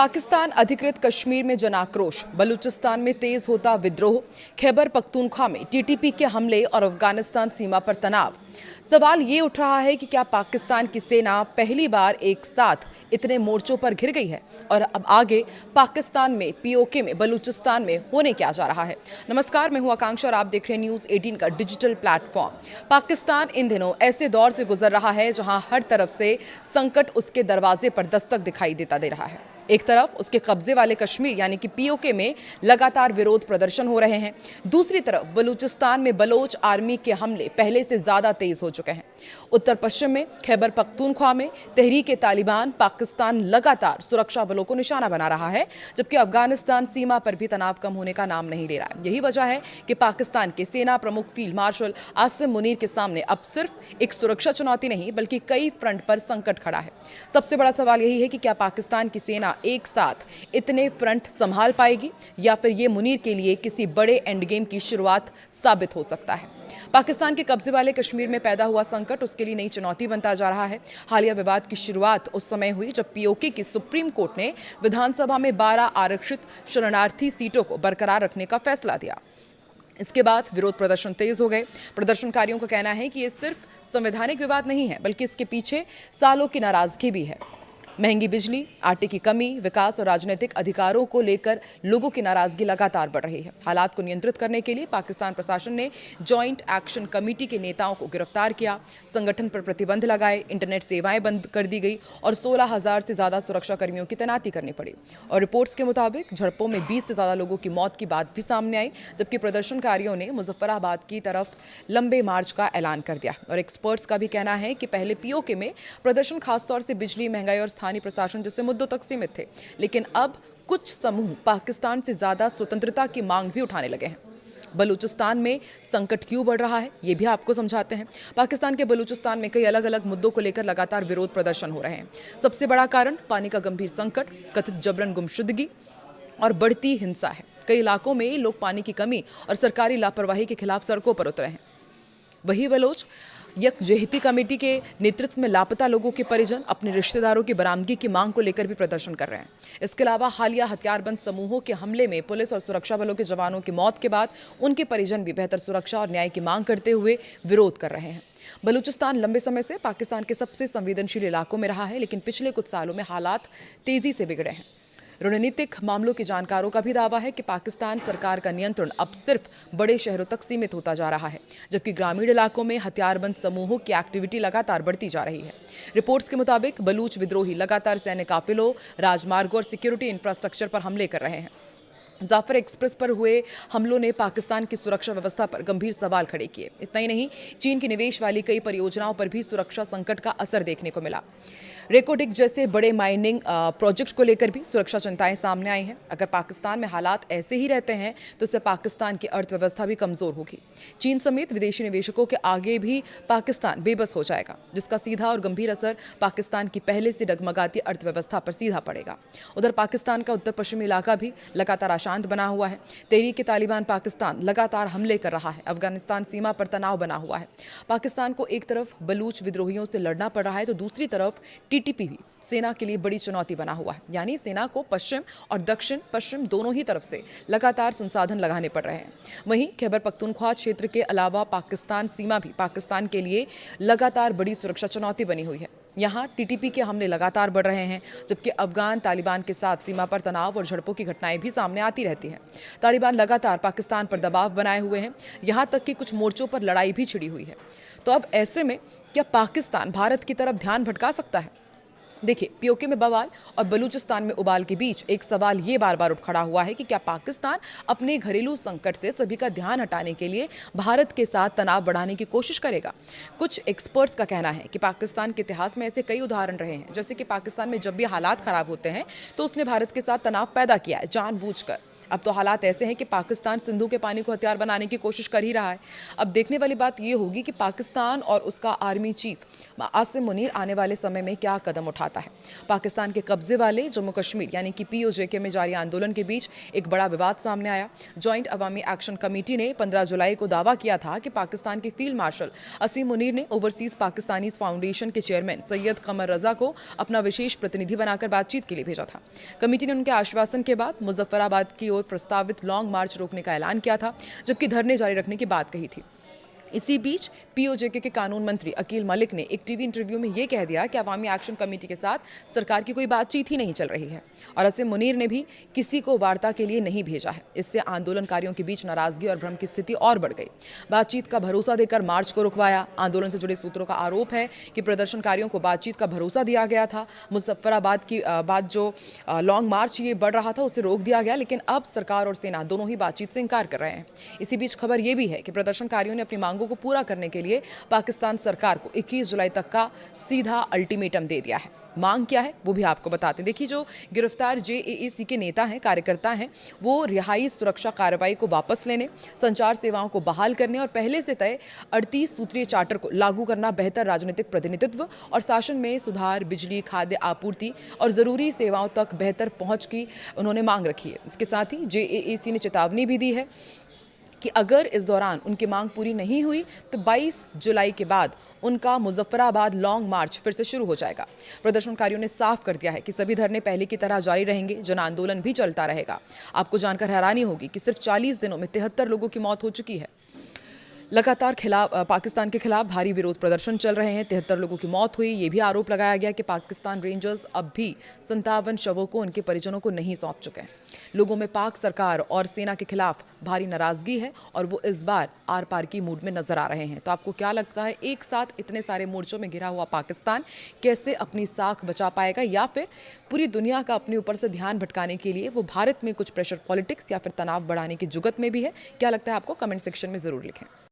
पाकिस्तान अधिकृत कश्मीर में जनाक्रोश, बलूचिस्तान में तेज होता विद्रोह, खैबर पख्तूनख्वा में टीटीपी के हमले और अफगानिस्तान सीमा पर तनाव। सवाल ये उठ रहा है कि क्या पाकिस्तान की सेना पहली बार एक साथ इतने मोर्चों पर घिर गई है और अब आगे पाकिस्तान में पीओके में बलूचिस्तान में होने क्या जा रहा है। नमस्कार, मैं हूं आकांक्षा और आप देख रहे हैं न्यूज़ 18 का डिजिटल प्लेटफॉर्म। पाकिस्तान इन दिनों ऐसे दौर से गुजर रहा है जहां हर तरफ से संकट उसके दरवाजे पर दस्तक दिखाई देता दे रहा है। एक तरफ उसके कब्जे वाले कश्मीर यानी कि पीओके में लगातार विरोध प्रदर्शन हो रहे हैं, दूसरी तरफ बलूचिस्तान में बलोच आर्मी के हमले पहले से ज्यादा तेज हो चुके हैं। उत्तर पश्चिम में खैबर पख्तूनख्वा में तहरीक तालिबान पाकिस्तान लगातार सुरक्षा बलों को निशाना बना रहा है, जबकि अफगानिस्तान सीमा पर भी तनाव कम होने का नाम नहीं ले रहा है। यही वजह है कि पाकिस्तान के सेना प्रमुख फील्ड मार्शल आसिम मुनीर के सामने अब सिर्फ एक सुरक्षा चुनौती नहीं बल्कि कई फ्रंट पर संकट खड़ा है। सबसे बड़ा सवाल यही है कि क्या पाकिस्तान की सेना एक साथ इतने फ्रंट संभाल पाएगी या फिर ये मुनीर के लिए किसी बड़े एंड गेम की शुरुआत साबित हो सकता है। पाकिस्तान के कब्जे वाले कश्मीर में पैदा हुआ संकट उसके लिए नई चुनौती बनता जा रहा है। हालिया विवाद की शुरुआत उस समय हुई जब पीओके की सुप्रीम कोर्ट ने विधानसभा में 12 आरक्षित शरणार्थी सीटों को बरकरार रखने का फैसला दिया। इसके बाद विरोध प्रदर्शन तेज हो गए। प्रदर्शनकारियों का कहना है कि ये सिर्फ संवैधानिक विवाद नहीं है बल्कि इसके पीछे सालों की नाराजगी भी है। महंगी बिजली, आटे की कमी, विकास और राजनीतिक अधिकारों को लेकर लोगों की नाराजगी लगातार बढ़ रही है। हालात को नियंत्रित करने के लिए पाकिस्तान प्रशासन ने जॉइंट एक्शन कमेटी के नेताओं को गिरफ्तार किया, संगठन पर प्रतिबंध लगाए, इंटरनेट सेवाएं बंद कर दी गई और 16,000 से ज्यादा सुरक्षा कर्मियों की तैनाती करनी पड़ी। और रिपोर्ट्स के मुताबिक झड़पों में 20 से ज्यादा लोगों की मौत की बात भी सामने आई, जबकि प्रदर्शनकारियों ने मुजफ्फराबाद की तरफ लंबे मार्च का ऐलान कर दिया। और एक्सपर्ट्स का भी कहना है कि पहले पीओके में प्रदर्शन खासतौर से बिजली, महंगाई और स्थानीय प्रशासन जैसे मुद्दों तक सीमित थे, लेकिन अब कुछ समूह पाकिस्तान से ज्यादा स्वतंत्रता की मांग भी उठाने लगे हैं। बलूचिस्तान में संकट क्यों बढ़ रहा है, ये भी आपको समझाते हैं। पाकिस्तान के बलूचिस्तान में कई अलग अलग मुद्दों को लेकर लगातार विरोध प्रदर्शन हो रहे हैं। सबसे बड़ा कारण पानी का गंभीर संकट, कथित जबरन गुमशुदगी और बढ़ती हिंसा है। कई इलाकों में लोग पानी की कमी और सरकारी लापरवाही के खिलाफ सड़कों पर उतरे हैं। वही बलोच यकजहती कमेटी के नेतृत्व में लापता लोगों के परिजन अपने रिश्तेदारों की बरामदगी की मांग को लेकर भी प्रदर्शन कर रहे हैं। इसके अलावा हालिया हथियारबंद समूहों के हमले में पुलिस और सुरक्षा बलों के जवानों की मौत के बाद उनके परिजन भी बेहतर सुरक्षा और न्याय की मांग करते हुए विरोध कर रहे हैं। बलूचिस्तान लंबे समय से पाकिस्तान के सबसे संवेदनशील इलाकों में रहा है, लेकिन पिछले कुछ सालों में हालात तेजी से बिगड़े हैं। रणनीतिक मामलों के जानकारों का भी दावा है कि पाकिस्तान सरकार का नियंत्रण अब सिर्फ बड़े शहरों तक सीमित होता जा रहा है, जबकि ग्रामीण इलाकों में हथियारबंद समूहों की एक्टिविटी लगातार बढ़ती जा रही है। रिपोर्ट्स के मुताबिक बलूच विद्रोही लगातार सैन्य काफिलों, राजमार्गों और सिक्योरिटी इंफ्रास्ट्रक्चर पर हमले कर रहे हैं। जाफर एक्सप्रेस पर हुए हमलों ने पाकिस्तान की सुरक्षा व्यवस्था पर गंभीर सवाल खड़े किए। इतना ही नहीं, चीन की निवेश वाली कई परियोजनाओं पर भी सुरक्षा संकट का असर देखने को मिला। रेकोडिक जैसे बड़े माइनिंग प्रोजेक्ट को लेकर भी सुरक्षा चिंताएं सामने आई हैं। अगर पाकिस्तान में हालात ऐसे ही रहते हैं तो इससे पाकिस्तान की अर्थव्यवस्था भी कमजोर होगी। चीन समेत विदेशी निवेशकों के आगे भी पाकिस्तान बेबस हो जाएगा, जिसका सीधा और गंभीर असर पाकिस्तान की पहले से डगमगाती अर्थव्यवस्था पर सीधा पड़ेगा। उधर पाकिस्तान का उत्तर पश्चिमी इलाका भी लगातार शांत बना हुआ है। तहरीक तालिबान पाकिस्तान लगातार हमले कर रहा है। अफगानिस्तान सीमा पर तनाव बना हुआ है। पाकिस्तान को एक तरफ बलूच विद्रोहियों से लड़ना पड़ रहा है तो दूसरी तरफ टीटीपी भी सेना के लिए बड़ी चुनौती बना हुआ है। यानी सेना को पश्चिम और दक्षिण पश्चिम दोनों ही तरफ से लगातार संसाधन लगाने पड़ रहे हैं। वहीं खैबर पख्तूनख्वा क्षेत्र के अलावा पाकिस्तान सीमा भी पाकिस्तान के लिए लगातार बड़ी सुरक्षा चुनौती बनी हुई है। यहाँ टीटीपी के हमले लगातार बढ़ रहे हैं, जबकि अफगान तालिबान के साथ सीमा पर तनाव और झड़पों की घटनाएं भी सामने आती रहती हैं। तालिबान लगातार पाकिस्तान पर दबाव बनाए हुए हैं, यहाँ तक कि कुछ मोर्चों पर लड़ाई भी छिड़ी हुई है। तो अब ऐसे में क्या पाकिस्तान भारत की तरफ ध्यान भटका सकता है? देखिए, पीओके में बवाल और बलूचिस्तान में उबाल के बीच एक सवाल ये बार बार उठ खड़ा हुआ है कि क्या पाकिस्तान अपने घरेलू संकट से सभी का ध्यान हटाने के लिए भारत के साथ तनाव बढ़ाने की कोशिश करेगा। कुछ एक्सपर्ट्स का कहना है कि पाकिस्तान के इतिहास में ऐसे कई उदाहरण रहे हैं, जैसे कि पाकिस्तान में जब भी हालात खराब होते हैं तो उसने भारत के साथ तनाव पैदा किया है जानबूझकर। अब तो हालात ऐसे हैं कि पाकिस्तान सिंधु के पानी को हथियार बनाने की कोशिश कर ही रहा है। अब देखने वाली बात ये होगी कि पाकिस्तान और उसका आर्मी चीफ आसिम मुनीर आने वाले समय में क्या कदम उठाता है। पाकिस्तान के कब्जे वाले जम्मू कश्मीर यानी कि POJK में जारी आंदोलन के बीच एक बड़ा विवाद सामने आया। जॉइंट अवामी एक्शन कमेटी ने 15 जुलाई को दावा किया था कि पाकिस्तान के फील्ड मार्शल असीम मुनीर ने ओवरसीज पाकिस्तानीज फाउंडेशन के चेयरमैन सैयद कमर रजा को अपना विशेष प्रतिनिधि बनाकर बातचीत के लिए भेजा था। कमेटी ने उनके आश्वासन के बाद मुजफ्फराबाद की ओर प्रस्तावित लॉन्ग मार्च रोकने का ऐलान किया था, जबकि धरने जारी रखने की बात कही थी। इसी बीच POJK के कानून मंत्री अकील मलिक ने एक टीवी इंटरव्यू में यह कह दिया कि अवामी एक्शन कमेटी के साथ सरकार की कोई बातचीत ही नहीं चल रही है और असीम मुनीर ने भी किसी को वार्ता के लिए नहीं भेजा है। इससे आंदोलनकारियों के बीच नाराजगी और भ्रम की स्थिति और बढ़ गई। बातचीत का भरोसा देकर मार्च को रुकवाया। आंदोलन से जुड़े सूत्रों का आरोप है कि प्रदर्शनकारियों को बातचीत का भरोसा दिया गया था। मुजफ्फराबाद की बाद जो लॉन्ग मार्च ये बढ़ रहा था उसे रोक दिया गया, लेकिन अब सरकार और सेना दोनों ही बातचीत से इंकार कर रहे हैं। इसी बीच खबर यह भी है कि प्रदर्शनकारियों ने अपनी मांगों को पूरा करने के लिए पाकिस्तान सरकार को 21 जुलाई तक का सीधा अल्टीमेटम दे दिया है। मांग क्या है वो भी आपको बताते हैं। देखिए, जो गिरफ्तार JAAC के नेता हैं, कार्यकर्ता हैं, वो रिहाई सुरक्षा कार्रवाई को वापस लेने, संचार सेवाओं को बहाल करने और पहले से तय 38 सूत्रीय चार्टर को लागू करना, बेहतर राजनीतिक प्रतिनिधित्व और शासन में सुधार, बिजली, खाद्य आपूर्ति और जरूरी सेवाओं तक बेहतर पहुंच की उन्होंने मांग रखी है। इसके साथ ही JAAC ने चेतावनी भी दी है कि अगर इस दौरान उनकी मांग पूरी नहीं हुई तो 22 जुलाई के बाद उनका मुजफ्फराबाद लॉन्ग मार्च फिर से शुरू हो जाएगा। प्रदर्शनकारियों ने साफ कर दिया है कि सभी धरने पहले की तरह जारी रहेंगे, जन आंदोलन भी चलता रहेगा। आपको जानकर हैरानी होगी कि सिर्फ 40 दिनों में 73 लोगों की मौत हो चुकी है। लगातार पाकिस्तान के खिलाफ भारी विरोध प्रदर्शन चल रहे हैं। 73 लोगों की मौत हुई। ये भी आरोप लगाया गया कि पाकिस्तान रेंजर्स अब भी 57 शवों को उनके परिजनों को नहीं सौंप चुके हैं। लोगों में पाक सरकार और सेना के खिलाफ भारी नाराजगी है और वो इस बार आर पार की मूड में नजर आ रहे हैं। तो आपको क्या लगता है, एक साथ इतने सारे मोर्चों में घिरा हुआ पाकिस्तान कैसे अपनी साख बचा पाएगा, या फिर पूरी दुनिया का अपने ऊपर से ध्यान भटकाने के लिए वो भारत में कुछ प्रेशर पॉलिटिक्स या फिर तनाव बढ़ाने की जुगत में भी है? क्या लगता है आपको? कमेंट सेक्शन में जरूर लिखें।